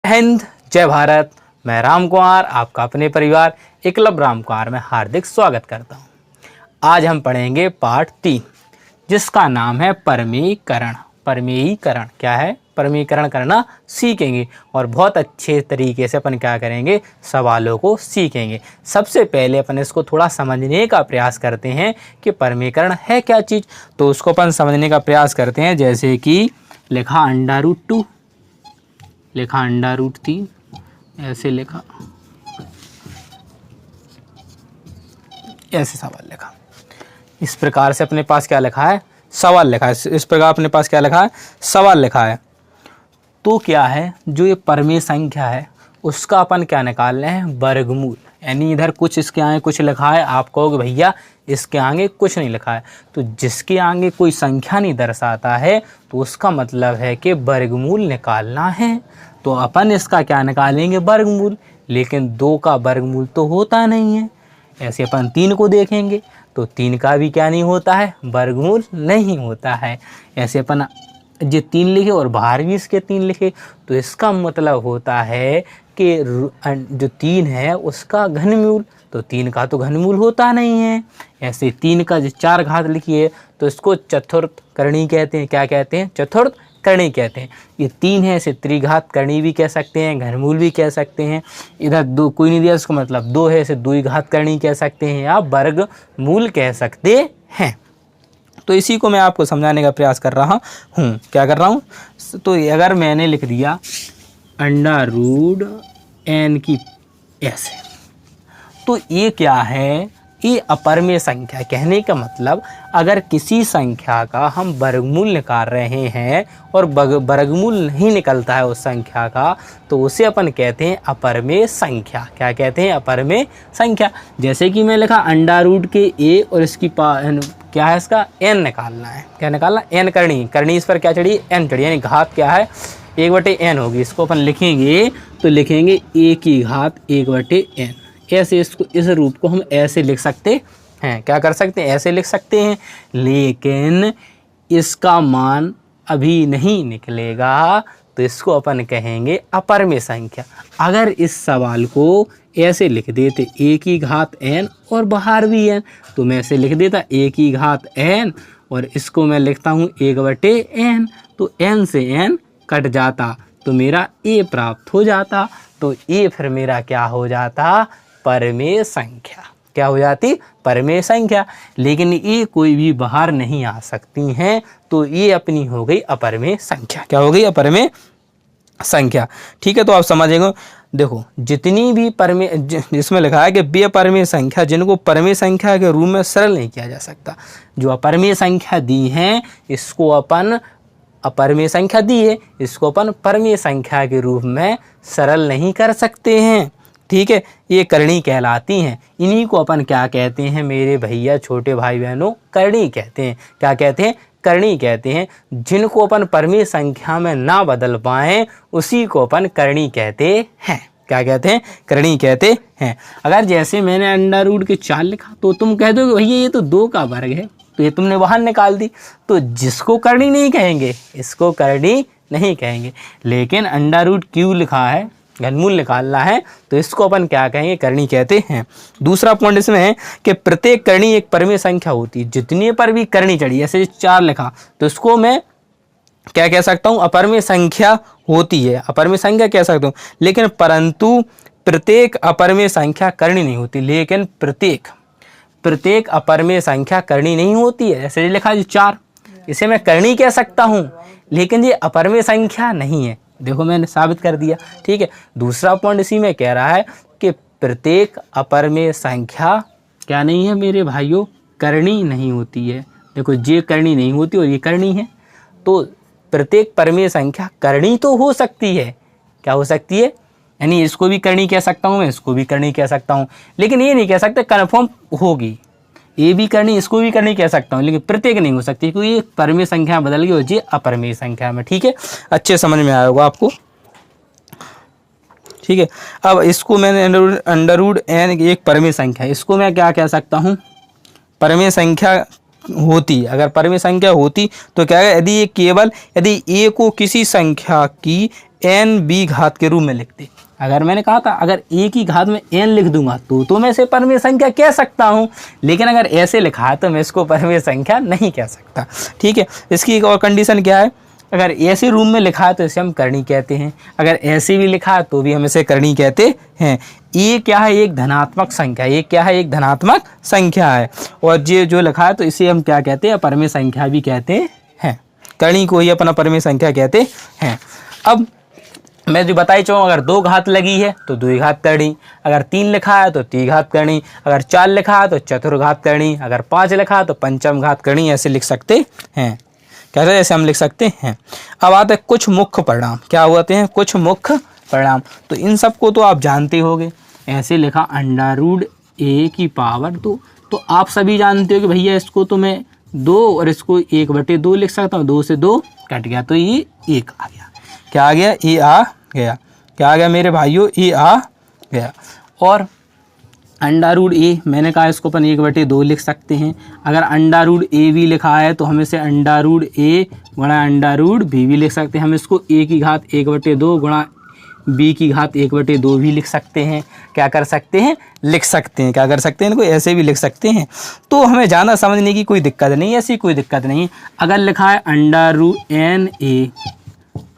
हिंद, जय भारत। मैं राम कुमार आपका अपने परिवार एकलव्य राम कुमार में हार्दिक स्वागत करता हूँ। आज हम पढ़ेंगे पाठ 3 जिसका नाम है परमीकरण। परमीकरण क्या है? परमीकरण करना सीखेंगे और बहुत अच्छे तरीके से अपन क्या करेंगे, सवालों को सीखेंगे। सबसे पहले अपन इसको थोड़ा समझने का प्रयास करते हैं कि परमीकरण है क्या चीज़, तो उसको अपन समझने का प्रयास करते हैं। जैसे कि लिखा √2, लिखा √3, ऐसे लिखा, ऐसे सवाल लिखा। इस प्रकार से अपने पास क्या लिखा है, सवाल लिखा है। इस प्रकार अपने पास क्या लिखा है, सवाल लिखा है। तो क्या है, जो ये परमेय संख्या है उसका अपन क्या निकाल रहे हैं, वर्गमूल। यानी इधर कुछ इसके आगे कुछ लिखा है, आप कहोगे भैया इसके आगे कुछ नहीं लिखा है, तो जिसके आगे कोई संख्या नहीं दर्शाता है तो उसका मतलब है कि वर्गमूल निकालना है। तो अपन इसका क्या निकालेंगे, वर्गमूल। लेकिन 2 का वर्गमूल तो होता नहीं है। ऐसे अपन 3 को देखेंगे तो 3 का भी क्या नहीं होता है, वर्गमूल नहीं होता है। ऐसे अपन जो 3 लिखे और बाहर भी इसके 3 लिखे, तो इसका मतलब होता है कि जो 3 है उसका घनमूल, तो 3 का तो घनमूल होता नहीं है। ऐसे 3 का जो 4 घात लिखिए तो इसको चतुर्थ करणी कहते हैं। क्या कहते हैं, चतुर्थ करणी कहते हैं। ये 3 है, इसे त्रिघात करणी भी कह सकते हैं, घनमूल भी कह सकते हैं। इधर 2 कोई नहीं दिया, इसका मतलब 2 है, इसे द्विघात करणी कह सकते हैं या वर्गमूल कह सकते हैं। तो इसी को मैं आपको समझाने का प्रयास कर रहा हूँ। क्या कर रहा हूँ, तो अगर मैंने लिख दिया √n की ऐसे, तो ये क्या है, ये अपरमेय संख्या। कहने का मतलब अगर किसी संख्या का हम वर्गमूल निकाल रहे हैं और वर्गमूल नहीं निकलता है उस संख्या का, तो उसे अपन कहते हैं अपरमेय संख्या। क्या कहते हैं, अपरमेय संख्या। जैसे कि मैं लिखा √a और इसकी क्या है, इसका n निकालना है। क्या निकालना, n करनी। करनी इस पर क्या चढ़ी, n चढ़ी, यानी घात क्या है, 1/n होगी। इसको अपन लिखेंगे तो लिखेंगे a की घात 1/n। ऐसे इसको, इस रूप को हम ऐसे लिख सकते हैं। क्या कर सकते हैं, ऐसे लिख सकते हैं। लेकिन इसका मान अभी नहीं निकलेगा, तो इसको अपन कहेंगे अपरमेय संख्या। अगर इस सवाल को ऐसे लिख देते a की घात n और बाहर भी n, तो मैं ऐसे लिख देता a की घात n और इसको मैं लिखता हूँ 1/n, तो n से n कट जाता तो मेरा a प्राप्त हो जाता। तो a फिर मेरा क्या हो जाता, परमेय संख्या। क्या हो जाती, परमेय संख्या। लेकिन ये कोई भी बाहर नहीं आ सकती हैं, तो ये अपनी हो गई अपरमेय संख्या। क्या हो गई, अपरमेय संख्या। ठीक है, तो आप समझेंगे। देखो जितनी भी परमेय, जिसमें लिखा है कि बेपरमेय संख्या जिनको परमेय संख्या के रूप में सरल नहीं किया जा सकता, जो अपरमेय संख्या दी हैं इसको अपन अपरमेय संख्या दी है, इसको अपन परमेय संख्या के रूप में सरल नहीं कर सकते हैं। ठीक है, ये करणी कहलाती हैं। इन्हीं को अपन क्या कहते हैं मेरे भैया, छोटे भाई बहनों, करणी कहते हैं। क्या कहते हैं, करणी कहते हैं। जिनको अपन परमेय संख्या में ना बदल पाएँ उसी को अपन करणी कहते हैं। क्या कहते हैं, करणी कहते हैं। अगर जैसे मैंने √4 के 4 लिखा तो तुम कह दो भैया ये तो 2 का वर्ग है, तो ये तुमने बाहर निकाल दी, तो जिसको करणी नहीं कहेंगे, इसको करणी नहीं कहेंगे। लेकिन √q लिखा है, घनमूल निकालना है, तो इसको अपन क्या कहेंगे, करणी कहते हैं। दूसरा पॉइंट इसमें है कि प्रत्येक करणी एक परमेय संख्या होती है। जितने पर भी करणी चढ़ी, जैसे 4 लिखा तो इसको मैं क्या कह सकता हूँ, अपरमेय संख्या होती है, अपरमेय संख्या कह सकता हूँ। लेकिन परंतु प्रत्येक अपरमेय संख्या करणी नहीं होती। लेकिन प्रत्येक अपरमेय संख्या करणी नहीं होती है। जैसे लिखा है 4, इसे मैं करणी कह सकता हूँ, लेकिन ये अपरमेय संख्या नहीं है। देखो मैंने साबित कर दिया। ठीक है, दूसरा पॉइंट इसी में कह रहा है कि प्रत्येक अपरमेय संख्या क्या नहीं है मेरे भाइयों, करणी नहीं होती है। देखो ये करणी नहीं होती और ये करणी है, तो प्रत्येक परमेय संख्या करणी तो हो सकती है। क्या हो सकती है, यानी इसको भी करणी कह सकता हूँ मैं, इसको भी करणी कह सकता हूँ, लेकिन ये नहीं कह सकते कन्फर्म होगी। ये भी करणी, इसको भी करणी कह सकता हूँ, लेकिन प्रत्येक नहीं हो सकती, क्योंकि ये परमेय संख्या बदल गई हो जी अपरमेय संख्या में। ठीक है, अच्छे समझ में आया होगा आपको। ठीक है, अब इसको मैंने √n एक परमेय संख्या, इसको मैं क्या कह सकता हूँ, परमेय संख्या होती। अगर परमेय संख्या होती तो क्या है, यदि ये केवल यदि a को किसी संख्या की एन बी घात के रूप में लिखते। अगर मैंने कहा था अगर ए की घात में एन लिख दूंगा तो मैं इसे परमेय संख्या कह सकता हूँ, लेकिन अगर ऐसे लिखा है तो मैं इसको परमेय संख्या नहीं कह सकता। ठीक है, इसकी एक और कंडीशन क्या है, अगर ऐसे रूप में लिखा है तो इसे हम करणी कहते हैं, अगर ऐसे भी लिखा है तो भी हम इसे करणी कहते हैं। ये क्या है, एक धनात्मक संख्या, ये क्या है, एक धनात्मक संख्या है। और ये जो लिखा है तो इसे हम क्या कहते हैं, परमेय संख्या भी कहते हैं। करणी को ही अपना परमेय संख्या कहते हैं। अब मैं जो बताई चाहूँ, अगर 2 घात लगी है तो 2 घात करणी, अगर 3 लिखा है तो 3 घात करणी, अगर 4 लिखा है तो चतुर्घात करणी, अगर 5 लिखा है तो पंचम घात करणी, ऐसे लिख सकते हैं। कैसे ऐसे हम लिख सकते हैं। अब आते हैं कुछ मुख्य परिणाम। क्या होते हैं कुछ मुख्य परिणाम, तो इन सब को तो आप जानते होंगे। ऐसे लिखा √a की पावर 2, तो आप सभी जानते हो कि भैया इसको तो मैं 2 और इसको 1/2 लिख सकता हूँ। 2 से 2 कट गया तो ये 1 आ गया। क्या आ गया, ये आ गया। क्या आ गया मेरे भाइयों, ये आ गया। और √a मैंने कहा इसको अपन 1/2 लिख सकते हैं। अगर √a भी लिखा है तो हम इसे √a गुणा √b भी लिख सकते हैं। हम इसको a की घात 1/2 गुणा b की घात 1/2 भी लिख सकते हैं। क्या कर सकते हैं, लिख सकते हैं। क्या कर सकते हैं, इनको ऐसे भी लिख सकते हैं। तो हमें ज़्यादा समझने की कोई दिक्कत नहीं है, ऐसी कोई दिक्कत नहीं है। अगर लिखा है √NA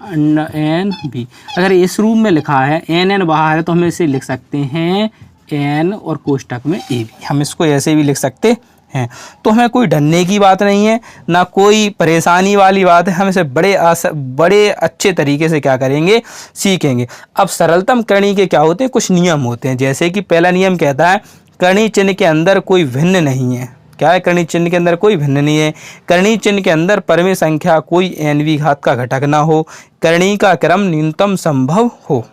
NB, अगर इस रूप में लिखा है NN बाहर है तो हम इसे लिख सकते हैं N और कोष्टक में AB, हम इसको ऐसे भी लिख सकते हैं। तो हमें कोई डरने की बात नहीं है, ना कोई परेशानी वाली बात है। हम इसे बड़े अच्छे तरीके से क्या करेंगे, सीखेंगे। अब सरलतम करणी के क्या होते हैं, कुछ नियम होते हैं। जैसे कि पहला नियम कहता है करणी चिन्ह के अंदर कोई भिन्न नहीं है। क्या है, करणी चिन्ह के अंदर कोई भिन्न नहीं है। करणी चिन्ह के अंदर परमेय संख्या कोई NV घात का घटक ना हो। करणी का क्रम न्यूनतम संभव हो।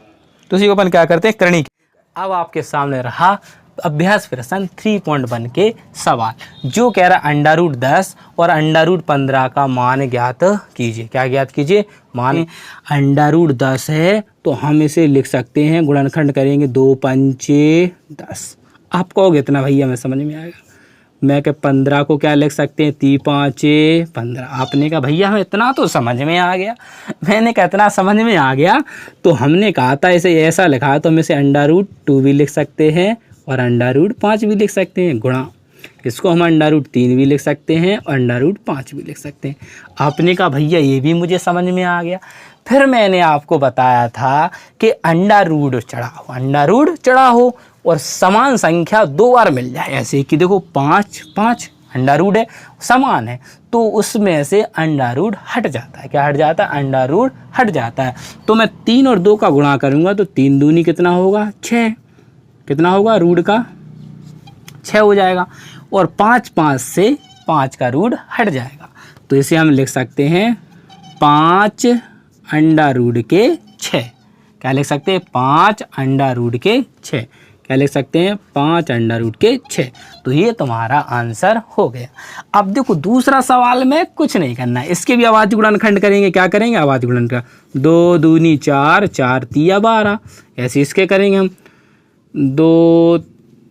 तो इसी को अपन क्या करते हैं, करणी। अब आपके सामने रहा अभ्यास प्रश्न 3.1 के सवाल, जो कह रहा है √10 और √15 का मान ज्ञात कीजिए। क्या ज्ञात कीजिए, मान। √10 है तो हम इसे लिख सकते हैं, गुणनखंड करेंगे 2 पंचे 10। आप कहोगे इतना भैया मैं समझ में आएगा। मैं क्या 15 को क्या लिख सकते हैं, 3 5 15। आपने कहा भैया हमें इतना तो समझ में आ गया। मैंने कहा इतना समझ में आ गया तो हमने कहा था इसे ऐसा लिखा है तो हम इसे √2 भी लिख सकते हैं और √5 भी लिख सकते हैं। गुणा इसको हम √3 भी लिख सकते हैं और √5 भी लिख सकते हैं। आपने कहा भैया ये भी मुझे समझ में आ गया। फिर मैंने आपको बताया था कि √रूट चढ़ा हो और समान संख्या 2 बार मिल जाए। ऐसे कि देखो 5 5 √रूट है, समान है, तो उसमें से √रूट हट जाता है। क्या हट जाता है, √रूट हट जाता है। तो मैं 3 और 2 का गुणा करूँगा तो 3 दूनी कितना होगा, 6। कितना होगा, रूट का 6 हो जाएगा। और 5 5 से 5 का रूट हट जाएगा। तो इसे हम लिख सकते हैं 5 √रूट के 6। क्या लिख सकते हैं, 5 √रूट के 6। क्या लिख सकते हैं, 5 √रूट के 6। तो ये तुम्हारा आंसर हो गया। अब देखो दूसरा सवाल में कुछ नहीं करना है, इसके भी अभाज्य गुणनखंड करेंगे। क्या करेंगे, अभाज्य गुणनखंड। 2 दूनी 4 4 तिया 12, ऐसे इसके करेंगे हम। 2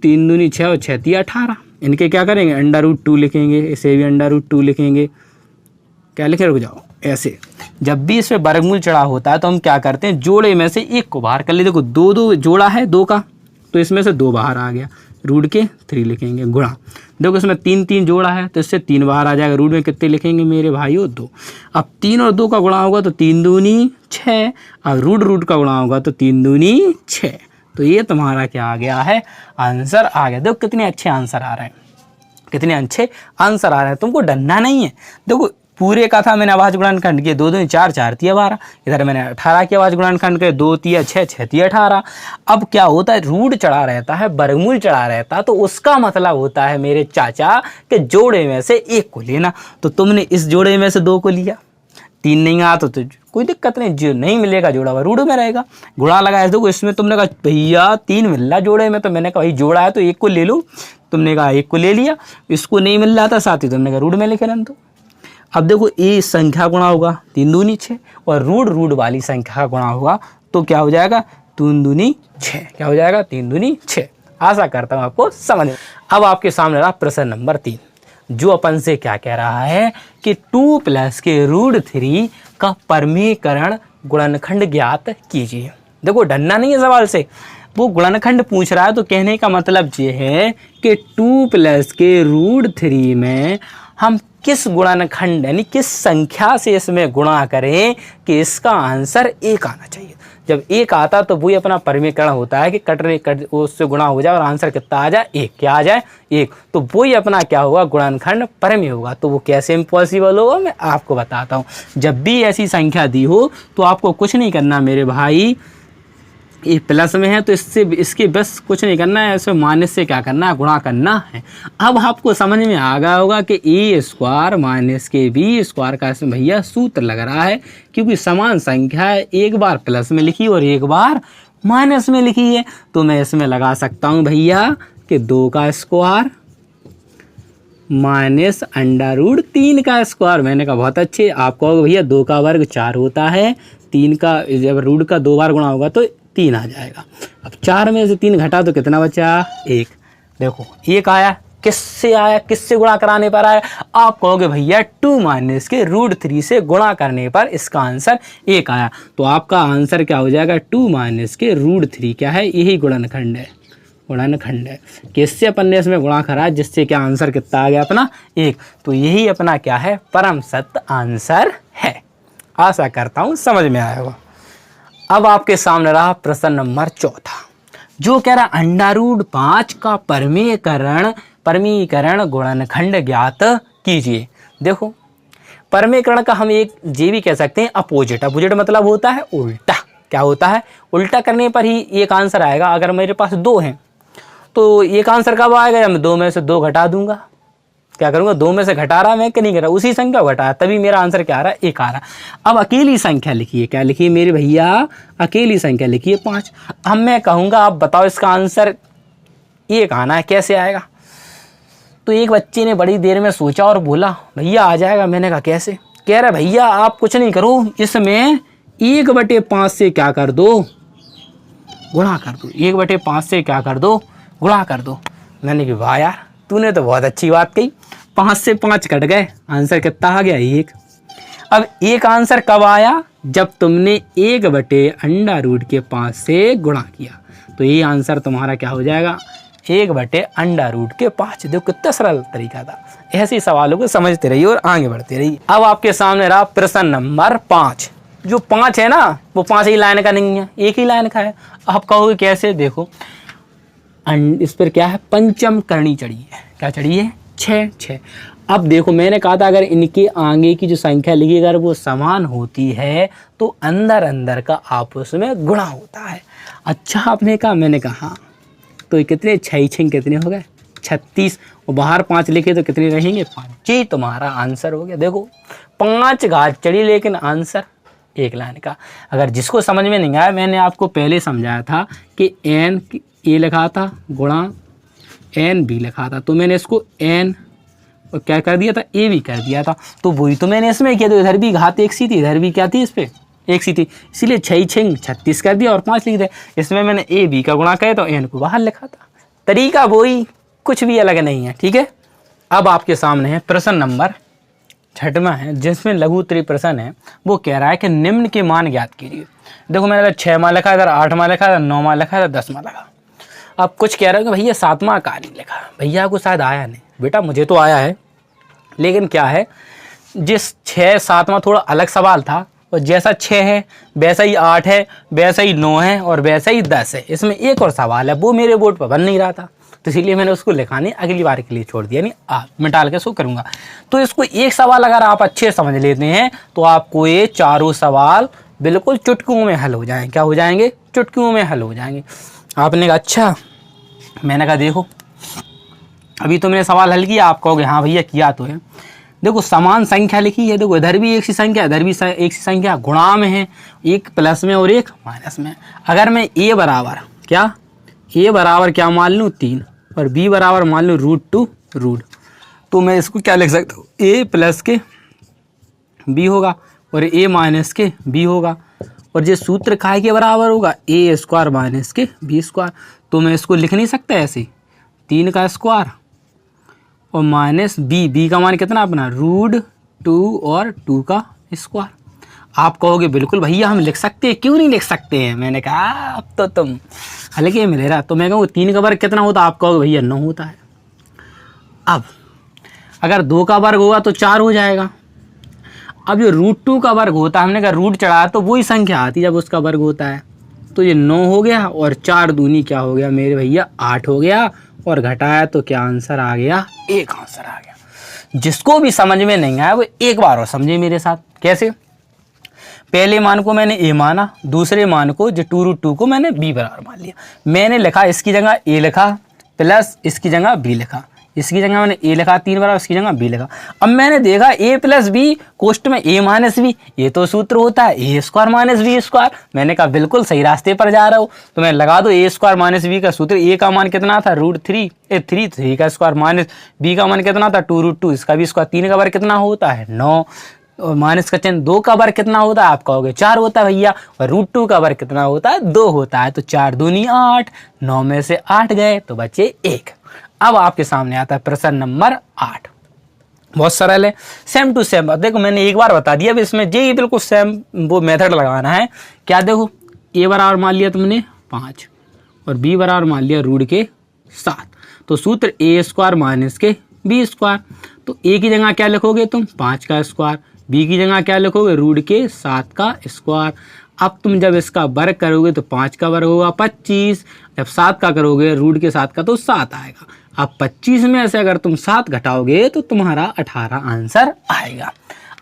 3 दूनी 6 और 6 तिया 18। इनके क्या करेंगे, √2 लिखेंगे। इसे भी √2 लिखेंगे। क्या लिखे, रुक जाओ, ऐसे। जब भी इसमें वर्गमूल चढ़ा होता है तो हम क्या करते हैं, जोड़े में से एक को बाहर कर ले। देखो 2 2 जोड़ा है 2 का, तो इसमें से 2 बाहर आ गया। रूट के 3 लिखेंगे। गुणा देखो इसमें 3 3 जोड़ा है तो इससे 3 बाहर आ जाएगा। रूट में कितने लिखेंगे मेरे भाइयों, 2। अब 3 और 2 का गुणा होगा तो 3 दूनी 6। अब रूट का गुणा होगा तो 3 दूनी 6। तो ये तुम्हारा क्या आ गया है, आंसर आ गया। देखो कितने अच्छे आंसर आ रहे हैं, कितने अच्छे आंसर आ रहे हैं। तुमको डरना नहीं है। देखो पूरे का था मैंने अभाज्य गुणनखंड किए, 2 दूनी 4 4 तिया 12। इधर मैंने 18 के अभाज्य गुणनखंड किए, 2 तिया 6 6 तिया 18। अब क्या होता है, रूट चढ़ा रहता है, वर्गमूल चढ़ा रहता है, तो उसका मतलब होता है मेरे चाचा के जोड़े में से एक को लेना। तो तुमने इस जोड़े में से 2 को लिया, 3 नहीं आया तो कोई दिक्कत नहीं, जो नहीं मिलेगा जोड़ा हुआ रूट में रहेगा। गुणा लगाया देखो इसमें तुमने कहा भैया 3 मिल रहा जोड़े में, तो मैंने कहा भाई जोड़ा है तो 1 को ले लो। तुमने कहा 1 को ले लिया, इसको नहीं मिल रहा था साथ ही तुमने कहा रूट में लिखे रहने दो। अब देखो ये संख्या गुणा होगा 3 दूनी 6 और रूट वाली संख्या का गुणा होगा तो क्या हो जाएगा, 3 दूनी 6। क्या हो जाएगा, 3 दूनी 6। आशा करता हूँ आपको समझ। अब आपके सामने रहा प्रश्न नंबर 3, जो अपन से क्या कह रहा है कि 2 + के √3 का परमीकरण गुणनखंड ज्ञात कीजिए। देखो डरना नहीं है सवाल से, वो गुणनखंड पूछ रहा है तो कहने का मतलब ये है कि 2 प्लस के रूट 3 में हम किस गुणनखंड यानी किस संख्या से इसमें गुणा करें कि इसका आंसर 1 आना चाहिए। जब 1 आता तो वही अपना परिमीकरण होता है कि कट उससे गुणा हो जाए और आंसर कितना आ जाए 1, क्या आ जाए 1, तो वही अपना क्या होगा गुणनखंड परिमेय होगा। तो वो कैसे इम्पॉसिबल होगा मैं आपको बताता हूँ। जब भी ऐसी संख्या दी हो तो आपको कुछ नहीं करना मेरे भाई, ये प्लस में है तो इससे इसके बस कुछ नहीं करना है, इसमें माइनस से क्या करना है गुणा करना है। अब आपको समझ में आ गया होगा कि ए स्क्वायर माइनस के बी स्क्वायर का इसमें भैया सूत्र लग रहा है, क्योंकि समान संख्या है, एक बार प्लस में लिखी और एक बार माइनस में लिखी है। तो मैं इसमें लगा सकता हूँ भैया कि 2 का स्क्वायर माइनस √3 का स्क्वायर। मैंने कहा बहुत अच्छे। आप कहोगे भैया 2 का वर्ग 4 होता है, 3 का जब रूट का 2 बार गुणा होगा तो 3 आ जाएगा। अब 4 में से 3 घटा तो कितना बचा 1। देखो 1 आया, किससे आया, किससे गुणा कराने पर आया। आप कहोगे भैया 2 माइनस के √3 से गुणा करने पर इसका आंसर 1 आया। तो आपका आंसर क्या हो जाएगा 2 माइनस के √3 क्या है, यही गुणनखंड है, गुणनखंड है। किससे अपन ने इसमें गुणा करा जिससे क्या आंसर कितना आ गया अपना 1। तो यही अपना क्या है परम सत्य आंसर है। आशा करता हूँ समझ में आया होगा। अब आपके सामने रहा प्रश्न नंबर 4 जो कह रहा √5 का परिमीकरण गुणनखंड ज्ञात कीजिए। देखो परिमीकरण का हम एक ये भी कह सकते हैं अपोजिट। अपोजिट मतलब होता है उल्टा। क्या होता है, उल्टा करने पर ही एक आंसर आएगा। अगर मेरे पास 2 हैं तो एक आंसर कब आएगा जब मैं 2 में से 2 घटा दूंगा। क्या करूंगा, 2 में से घटा रहा मैं कि नहीं घटा, उसी संख्या को घटाया तभी मेरा आंसर क्या आ रहा है 1 आ रहा। अब अकेली संख्या लिखिए, क्या लिखिए मेरे भैया, अकेली संख्या लिखिए 5। अब मैं कहूँगा आप बताओ इसका आंसर 1 आना है, कैसे आएगा। तो एक बच्चे ने बड़ी देर में सोचा और बोला भैया आ जाएगा। मैंने कहा कैसे। कह रहा भैया आप कुछ नहीं करो, इसमें 1/5 से क्या कर दो गुणा कर दो। 1/5 से क्या कर दो गुणा कर दो। मैंने कहा वाह यार तूने तो बहुत अच्छी बात कही। 5 से 5 कट गए, आंसर कितना आ गया 1। अब 1 आंसर कब आया जब तुमने 1/√5 से गुणा किया। तो ये आंसर तुम्हारा क्या हो जाएगा 1/√5। देखो कितना सरल तरीका था। ऐसे सवालों को समझते रहिए और आगे बढ़ते रहिए। अब आपके सामने रहा प्रश्न नंबर 5। जो 5 है ना वो 5 ही लाइन का नहीं है, एक ही लाइन का है। आप कहोगे कैसे, देखो इस पर क्या है पंचम करनी चढ़ी है। क्या चढ़ी है 6। अब देखो मैंने कहा था अगर इनके आगे की जो संख्या लिखी अगर वो समान होती है तो अंदर अंदर का आपस में गुणा होता है। अच्छा आपने कहा, मैंने कहा तो कितने 6 कितने हो गए 36 और बाहर 5 लिखे तो कितने रहेंगे 5। जी तुम्हारा आंसर हो गया। देखो 5 घात चढ़ी लेकिन आंसर 1 लाइन का। अगर जिसको समझ में नहीं आया मैंने आपको पहले समझाया था कि n ए लिखा था गुणा एन बी लिखा था, तो मैंने इसको एन और क्या कर दिया था ए भी कर दिया था। तो वही तो मैंने इसमें किया। तो इधर भी घात 1 सी थी, इधर भी क्या थी इस पर 1 सी थी, इसीलिए 6 36 कर दिया और 5 लिख दिया। इसमें मैंने ए बी का गुणा किया तो एन को बाहर लिखा था। तरीका वही, कुछ भी अलग नहीं है। ठीक है। अब आपके सामने है प्रश्न नंबर 6वां है जिसमें लघु उत्तरीय प्रश्न है। वो कह रहा है कि निम्न के मान ज्ञात कीजिए। देखो मैंने 6 मान लिखा, इधर 8 मान लिखा, इधर 9 मान लिखा, इधर 10 मान लिखा। अब कुछ कह रहे हो कि भैया 7वां का नहीं लिखा। भैया को शायद आया नहीं, बेटा मुझे तो आया है। लेकिन क्या है जिस 6 7वां थोड़ा अलग सवाल था और जैसा 6 है वैसा ही 8 है, वैसा ही 9 है और वैसा ही 10 है। इसमें एक और सवाल है वो मेरे बोर्ड पर बन नहीं रहा था तो इसीलिए मैंने उसको लिखा नहीं, अगली बार के लिए छोड़ दिया। नहीं मैं टाल के सो करूँगा। तो इसको एक सवाल अगर आप अच्छे समझ लेते हैं तो आपको ये चारों सवाल बिल्कुल चुटकियों में हल हो जाएंगे। क्या हो जाएंगे, चुटकियों में हल हो जाएंगे। आपने कहा अच्छा, मैंने कहा देखो अभी तो मैंने सवाल हल किया। आप कहोगे हाँ भैया किया तो है। देखो समान संख्या लिखी है, देखो इधर भी एक सी संख्या इधर भी एक सी संख्या गुणा में है, एक प्लस में और एक माइनस में। अगर मैं ए बराबर क्या मान लूँ 3 और बी बराबर मान लूँ √2 तो मैं इसको क्या लिख सकता हूँ ए प्लस के बी होगा और ए माइनस के बी होगा। और ये सूत्र काय के बराबर होगा ए स्क्वायर माइनस के बी स्क्वायर। तो मैं इसको लिख नहीं सकता ऐसे 3 का स्क्वायर और माइनस बी का मान कितना अपना √2 और 2 का स्क्वायर। आप कहोगे बिल्कुल भैया हम लिख सकते हैं, क्यों नहीं लिख सकते हैं। मैंने कहा अब तो तुम हल्के में ले रहा। तो मैं कहूँ 3 का वर्ग कितना होता है, आप कहोगे भैया 9 होता है। अब अगर 2 का वर्ग होगा तो 4 हो जाएगा। अब जो √2 का वर्ग होता है, हमने कहा रूट चढ़ाया तो वही संख्या आती है जब उसका वर्ग होता है। तो ये 9 हो गया और 4 दूनी क्या हो गया मेरे भैया 8 हो गया, और घटाया तो क्या आंसर आ गया, 1 आंसर आ गया। जिसको भी समझ में नहीं आया वो एक बार और समझे मेरे साथ। कैसे? पहले मान को मैंने a माना, दूसरे मान को जो 2√2 को मैंने b बराबर मान लिया। मैंने लिखा इसकी जगह a लिखा प्लस इसकी जगह b लिखा, इसकी जगह मैंने a लिखा 3 बराबर, इसकी जगह b लिखा। अब मैंने देखा a प्लस b कोष्ट में a माइनस b, ये तो सूत्र होता है a square minus b square. मैंने कहा बिल्कुल सही रास्ते पर जा रहा हूँ। तो मैं लगा दो a स्क्वायर माइनस b का सूत्र। a का मान कितना था √3, 3 का स्क्वायर माइनस b का मान कितना था 2√2, इसका भी स्क्वायर। 3 का वर्ग कितना होता है 9, और माइनस का चिन्ह। 2 का वर्ग कितना होता है, आप कहोगे 4 होता है भैया, और √2 का वर्ग कितना होता है 2 होता है। तो 4 दूनी 8, 9 में से 8 गए तो बचे 1। अब आपके सामने आता है प्रश्न नंबर 8। बहुत सरल है, सेम टू सेम। अब देखो मैंने एक बार बता दिया, अब इसमें ये बिल्कुल सेम वो मेथड लगाना है। क्या देखो, a बराबर मान लिया तुमने 5 और b बराबर मान लिया √7। तो सूत्र a स्क्वायर माइनस के b स्क्वायर। तो a की जगह क्या लिखोगे तुम 5 का स्क्वायर, b की जगह क्या लिखोगे √7 का स्क्वायर। अब तुम जब इसका वर्ग करोगे तो 5 का वर्ग होगा 25, जब 7 का करोगे √7 का तो 7 आएगा। अब 25 में से अगर तुम 7 घटाओगे तो तुम्हारा 18 आंसर आएगा।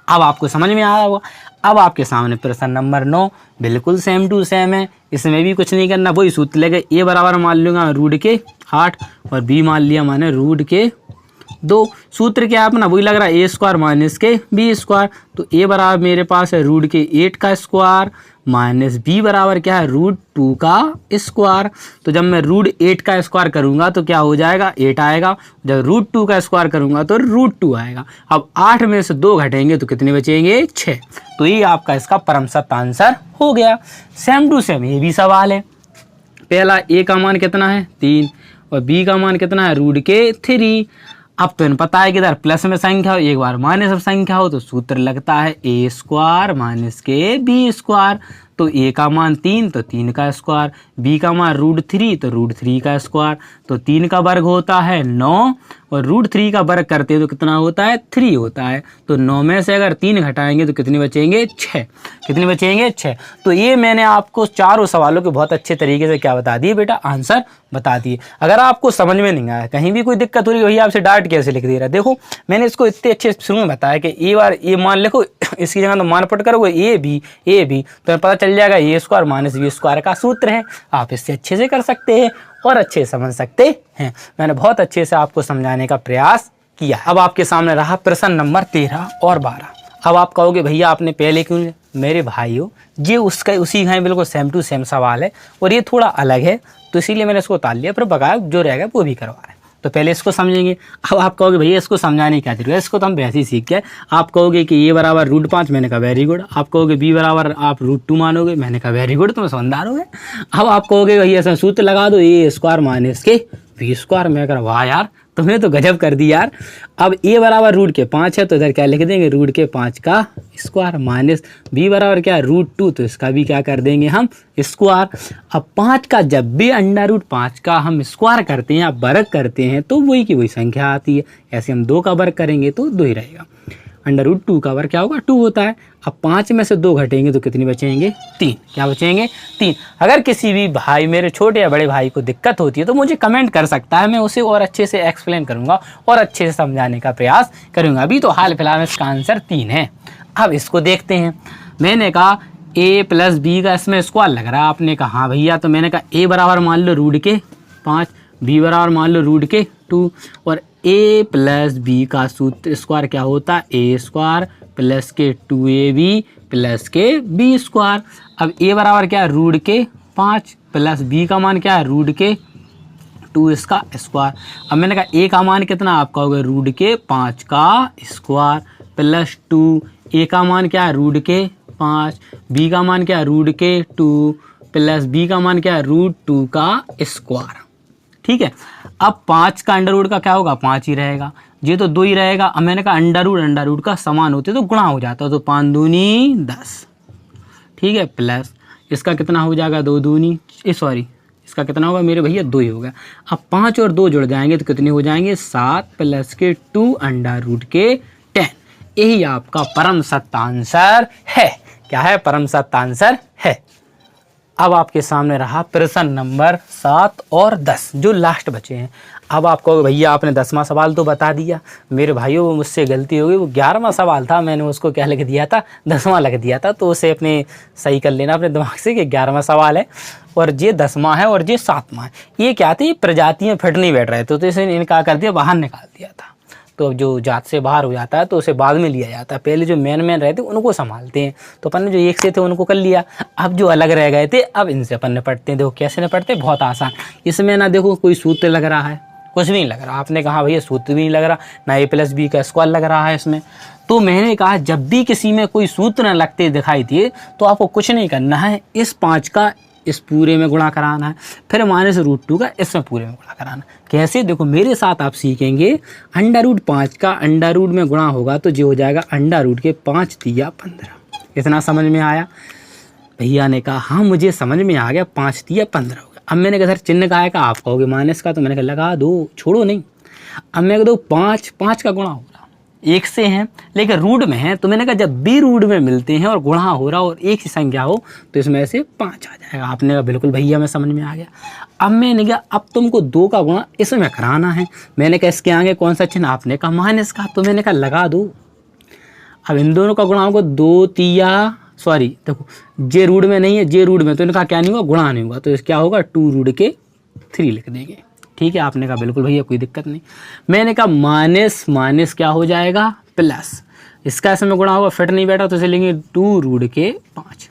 अब आपको समझ में आ रहा होगा। अब आपके सामने प्रश्न नंबर 9 बिल्कुल सेम टू सेम है, इसमें भी कुछ नहीं करना, वही सूत्र लेके a बराबर मान लूँगा √8 और b मान लिया मैंने √2। सूत्र क्या है अपना, वही लग रहा है a स्क्वायर माइनस के b स्क्वायर। तो a बराबर मेरे पास है √8 का स्क्वायर माइनस b बराबर क्या है √2 का स्क्वायर। तो जब मैं √8 का स्क्वायर करूंगा तो क्या हो जाएगा 8 आएगा, जब √2 का स्क्वायर करूंगा तो √2 आएगा। अब 8 में से 2 घटेंगे तो कितने बचेंगे 6। तो ये आपका इसका परम सत्य आंसर हो गया। सेम टू सेम ये भी सवाल है। पहला a का मान कितना है 3 और b का मान कितना है √3। अब तो इन्हें पता है कि इधर प्लस में संख्या हो एक बार माइनस में संख्या हो तो सूत्र लगता है a स्क्वायर माइनस के b स्क्वायर। तो a का मान 3 तो 3 का स्क्वायर, b का मान √3 तो √3 का स्क्वायर। तो 3 का वर्ग होता है 9 और √3 का वर्ग करते हैं तो कितना होता है 3 होता है। तो 9 में से अगर 3 घटाएंगे तो कितने बचेंगे 6। कितने बचेंगे 6। तो ये मैंने आपको चारों सवालों के बहुत अच्छे तरीके से क्या बता दिए बेटा, आंसर बता दिए। अगर आपको समझ में नहीं आया, कहीं भी कोई दिक्कत हो रही है, भैया आपसे डार्ट कैसे लिख दे रहा है, देखो मैंने इसको इतने अच्छे शुरू में बताया कि ए बार ए मान लिखो, इसकी जगह तो मान पट करोगे ए बी तो पता चल जाएगा a square minus b square का सूत्र है। आप इससे अच्छे से कर सकते हैं और अच्छे से समझ सकते हैं। मैंने बहुत अच्छे से आपको समझाने का प्रयास किया। अब आपके सामने रहा प्रश्न नंबर 13 और 12। अब आप कहोगे भैया आपने पहले क्यों, मेरे भाइयों ये उसका उसी का बिल्कुल सेम टू सेम सवाल है और ये थोड़ा अलग है तो इसीलिए मैंने इसको उतार लिया, फिर बकाया जो रहेगा वो भी करवा रहे हैं। तो पहले इसको समझेंगे। अब आप कहोगे भैया इसको समझाने की क्या जरूरत है, इसको तो हम वैसे ही सीख गए। आप कहोगे कि a बराबर √5, मैंने कहा वेरी गुड। आप कहोगे b बराबर आप √2 मानोगे, मैंने कहा वेरी गुड, तुम समझदार हो गए। अब आप कहोगे भैया ऐसा सूत्र लगा दो a स्क्वायर माइनस के b स्क्वायर। मैं कह रहा वाह यार तुमने तो गजब कर दी यार। अब a बराबर √5 है तो इधर क्या लिख देंगे √5 का स्क्वायर माइनस b बराबर क्या √2 तो इसका भी क्या कर देंगे हम स्क्वायर। अब 5 का जब भी √5 का हम स्क्वायर करते हैं या वर्ग करते हैं तो वही की वही संख्या आती है। ऐसे हम 2 का वर्ग करेंगे तो 2 ही रहेगा। √2 का वर्ग क्या होगा 2 होता है। अब 5 में से 2 घटेंगे तो कितनी बचेंगे 3। क्या बचेंगे 3। अगर किसी भी भाई मेरे छोटे या बड़े भाई को दिक्कत होती है तो मुझे कमेंट कर सकता है, मैं उसे और अच्छे से एक्सप्लेन करूंगा और अच्छे से समझाने का प्रयास करूंगा। अभी तो हाल फिलहाल में इसका आंसर 3 है। अब इसको देखते हैं। मैंने कहा a प्लस b का इसमें स्क्वायर लग रहा है, आपने कहा हाँ भैया। तो मैंने कहा a बराबर मान लो √5, b बराबर मान लो √2 और a प्लस b का सूत्र स्क्वायर क्या होता है a स्क्वायर प्लस के 2ab प्लस के b स्क्वायर। अब a बराबर क्या है √5 प्लस b का मान क्या है √2 इसका स्क्वायर। अब मैंने कहा a का मान कितना, आप कहोगे √5 का स्क्वायर प्लस 2, a का मान क्या है √5, b का मान क्या है √2 प्लस b का मान क्या है √2 का स्क्वायर। ठीक है। अब 5 का अंडर का क्या होगा 5 ही रहेगा, ये तो 2 ही रहेगा। अब मैंने कहा अंडर रूट का समान होते तो गुणा हो जाता, तो 5 दूनी 10। ठीक है, प्लस इसका कितना हो जाएगा 2 दूनी सॉरी इसका कितना होगा मेरे भैया 2 ही होगा। अब 5 और 2 जुड़ जाएंगे तो कितने हो जाएंगे 7 प्लस के 2 अंडर रूट के 10। यही आपका परम सत्य आंसर है। क्या है? परम सत्य आंसर है। अब आपके सामने रहा प्रश्न नंबर 7 और 10 जो लास्ट बचे हैं। अब आपको भैया आपने 10वां सवाल तो बता दिया मेरे भाइयों, वो मुझसे गलती हो गई, वो 11वां सवाल था, मैंने उसको क्या लिख दिया था 10वां लिख दिया था, तो उसे अपने सही कर लेना अपने दिमाग से कि 11वां सवाल है और ये 10वां है और ये 7वां है। ये क्या थी, प्रजातियाँ फिट नहीं बैठ रहे थे तो इसे इनका कर दिया बाहर निकाल दिया था। तो अब जो जात से बाहर हो जाता है तो उसे बाद में लिया जाता है, पहले जो मेन रहते उनको संभालते हैं। तो अपन ने जो एक से थे उनको कर लिया, अब जो अलग रह गए थे अब इनसे अपन निपटते हैं। देखो कैसे निपटते, बहुत आसान। इसमें ना देखो कोई सूत्र लग रहा है, कुछ नहीं लग रहा। आपने कहा भैया सूत्र भी नहीं लग रहा, ना a+b का स्क्वायर लग रहा है इसमें। तो मैंने कहा जब भी किसी में कोई सूत्र न लगते दिखाई दिए तो आपको कुछ नहीं करना है, इस 5 का इस पूरे में गुणा कराना है, फिर -√2 का इसमें पूरे में गुणा कराना। कैसे? देखो मेरे साथ आप सीखेंगे √5 का अंडर में गुणा होगा तो जो हो जाएगा √5 तिया 15। इतना समझ में आया? भैया ने कहा हाँ मुझे समझ में आ गया, 5 तिया 15 हो गया। अब मैंने कहा सर चिन्ह का है का, आप कहोगे माइनस का, तो मैंने कहा लगा दो, छोड़ो नहीं। अब मैं कह दो 5 का गुणा हो रहा 1 से हैं लेकिन रूट में है, तो मैंने कहा जब भी रूट में मिलते हैं और गुणा हो रहा और एक ही संख्या हो तो इसमें से 5 आ जाएगा। आपने कहा बिल्कुल भैया मैं समझ में आ गया। अब मैंने कहा अब तुमको 2 का गुणा इसमें कराना है। मैंने कहा इसके आगे कौन सा चिन्ह, आपने कहा माइनस का, तो मैंने कहा लगा दो। अब इन दोनों का गुणा होगा 2 तिया सॉरी देखो जे रूट में नहीं है, जे रूट में, तो इनका क्या नहीं हुआ, गुणा नहीं हुआ, तो क्या होगा 2√3 लिख देंगे। ठीक है, आपने कहा बिल्कुल भैया कोई दिक्कत नहीं। मैंने कहा माइनस क्या हो जाएगा प्लस, इसका इसमें गुणा होगा फिट नहीं बैठा तो इसे लेंगे 2√5।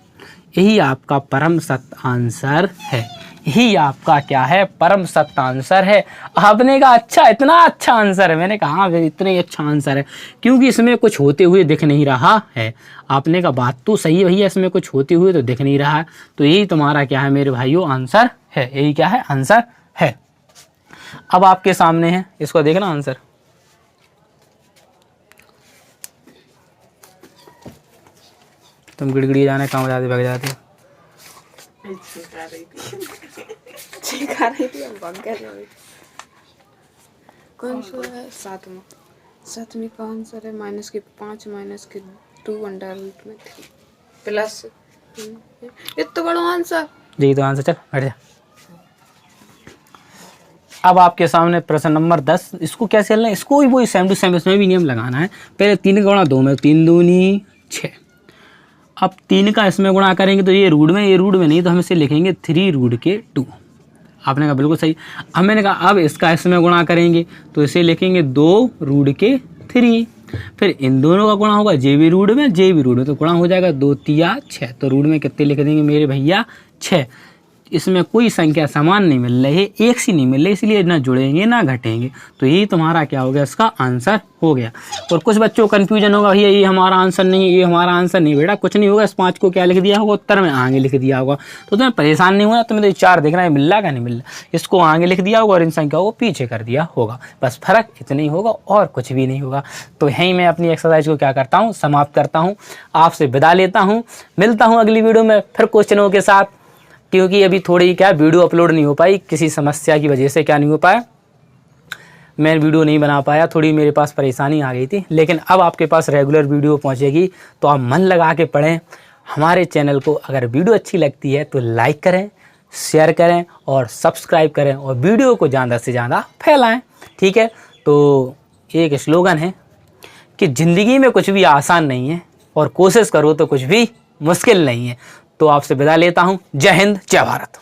यही आपका परम सत्य आंसर है। यही आपका क्या है, परम सत्य आंसर है। आपने कहा अच्छा इतना अच्छा आंसर है, मैंने कहा हाँ इतना ही अच्छा आंसर है क्योंकि इसमें कुछ होते हुए दिख नहीं रहा है। आपने कहा बात तो सही है भैया, इसमें कुछ होते हुए तो दिख नहीं रहा है, तो यही तुम्हारा क्या है मेरे भाइयों आंसर है। यही क्या है, आंसर है। अब आपके सामने है, इसको देखना आंसर। तुम गिड़गिड़ी जाने कहाँ जाते भाग जाते हो? कौन सा है? 7वां का आंसर है -5 -2 अंडर रूट में 3 प्लस इतना बड़ा आंसर। यही तो आंसर। चल बैठ जा। अब आपके सामने प्रश्न नंबर 10। इसको कैसे चलना है, इसको भी वही सेम टू सेम इसमें भी नियम लगाना है। पहले 3 का गुणा 2 में, 3 दूनी 6। अब 3 का इसमें गुणा करेंगे तो ये रूट में नहीं, तो हम इसे लिखेंगे 3√2। आपने कहा बिल्कुल सही। अब मैंने कहा अब इसका इसमें गुणा करेंगे तो इसे लिखेंगे 2√3। फिर इन दोनों का गुणा होगा जे भी रूट में, तो गुणा हो जाएगा 2 तिया 6। तो रूट में कितने लिख देंगे मेरे भैया 6। इसमें कोई संख्या समान नहीं मिल रही है, एक सी नहीं मिल रही, इसलिए ना जुड़ेंगे ना घटेंगे। तो यही तुम्हारा क्या हो गया, इसका आंसर हो गया। और कुछ बच्चों को कन्फ्यूजन होगा भैया ये हमारा आंसर नहीं है, ये हमारा आंसर नहीं। बेटा कुछ नहीं होगा, इस 5 को क्या लिख दिया होगा, उत्तर में आगे लिख दिया होगा, तो तुम्हें परेशान नहीं होना। तुम्हें तो 4 दिख रहा है, मिल रहा है नहीं मिल रहा, इसको आगे लिख दिया होगा और इन संख्याओं को पीछे कर दिया होगा। बस फर्क इतना ही होगा और कुछ भी नहीं होगा। तो यहीं मैं अपनी एक्सरसाइज को क्या करता हूँ, समाप्त करता हूँ, आपसे विदा लेता हूँ। मिलता हूँ अगली वीडियो में फिर क्वेश्चनों के साथ, क्योंकि अभी थोड़ी क्या वीडियो अपलोड नहीं हो पाई, किसी समस्या की वजह से क्या नहीं हो पाया, मैं वीडियो नहीं बना पाया, थोड़ी मेरे पास परेशानी आ गई थी। लेकिन अब आपके पास रेगुलर वीडियो पहुंचेगी, तो आप मन लगा के पढ़ें हमारे चैनल को। अगर वीडियो अच्छी लगती है तो लाइक करें, शेयर करें और सब्सक्राइब करें और वीडियो को ज़्यादा से ज़्यादा फैलाएं। ठीक है, तो एक स्लोगन है कि ज़िंदगी में कुछ भी आसान नहीं है और कोशिश करो तो कुछ भी मुश्किल नहीं है। तो आपसे विदा लेता हूँ। जय हिंद, जय भारत।